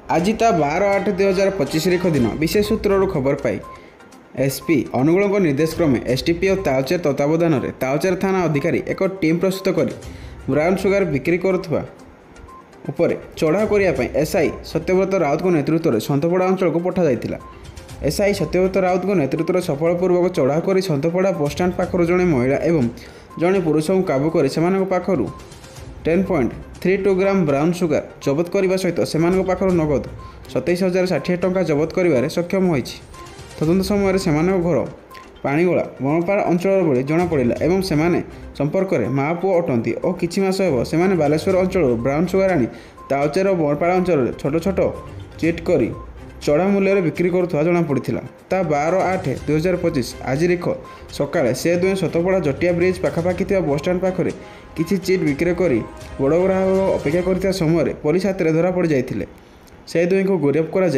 आज ता 12/8/2025 दिन विशेष सूत्रु खबर पाई एसपी अनुगुल निर्देश क्रमे एसटीपी और तालचेर तत्वावधान में तालचेर थाना अधिकारी एक टीम प्रस्तुत कर ब्राउन सुगार बिक्री करुवा चढ़ाऊ करने एसआई सत्यव्रत राउत नेतृत्व में सन्तपड़ा अंचल को पठा जाइथिला। एसआई सत्यव्रत राउत नेतृत्व में सफलपूर्वक चढ़ाऊ कर सन्तपड़ा बसस्टाण्ड पाखर जड़े महिला और जड़े पुरुष को काबू कर पाखर 10.32 ग्राम ब्राउन सुगार जबत करने सहित से नगद 27,060 टंका जबत कर सक्षम होइछि। तदंत समय से घर पाणीगोला बनपाड़ अंचल बोली जमापड़ा और से संपर्क में माँ पुओ अटंती और किछि मास हेब से बालेश्वर अंचल ब्राउन सुगार आनी तालचेर और बनपाड़ अंचल छोट छोट चिट कर चढ़ा मूल्य बिक्री करुवा जमापड़ा। ता 12/8/2025 आज रिख सकाଳେ से दुहें सतपड़ा जटिया ब्रिज पाखापाखि बसस्टाण्ड पाखे किसी चिट बिक्री कर बड़ ग्राहक अपेक्षा करता समय पुलिस हाथ में धरा पड़ जाते से दुहें को गिरफ्त कर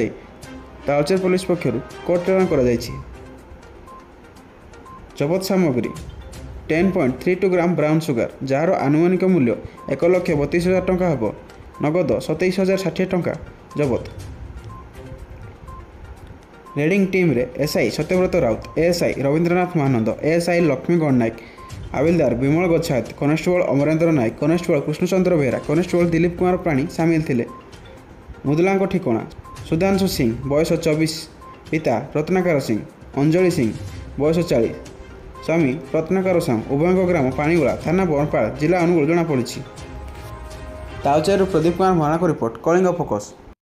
तालचेर पुलिस पक्षर कोर्ट चालाण कर जबत सामग्री 10.32 ग्राम ब्राउन सुगार जार आनुमानिक मूल्य 1,32,000 टंका हेब नगद 27,060 टंका जबत। रेडिंग टीम रे SI Satyabrata Rout ASI Rabindranath Mahanand ASI Laxmi Gananayak आविलदार Bimal Gachhayat constable Amarendra Nayak constable Krushnachandra Behera constable Dilip Kumar Prani सामिल थे। मुदला ठिकाना सुधांशु सिंह बयस 24 पिता रत्नाकर सिंह अंजलि सिंह बयस 40 स्वामी रत्नाकर साहू उभय ग्राम पाणीगोला थाना बनपाड़ जिला अनुगुल जमापड़ी। तालचेर प्रदीप कुमार महाना को रिपोर्ट कलिंग फोकस।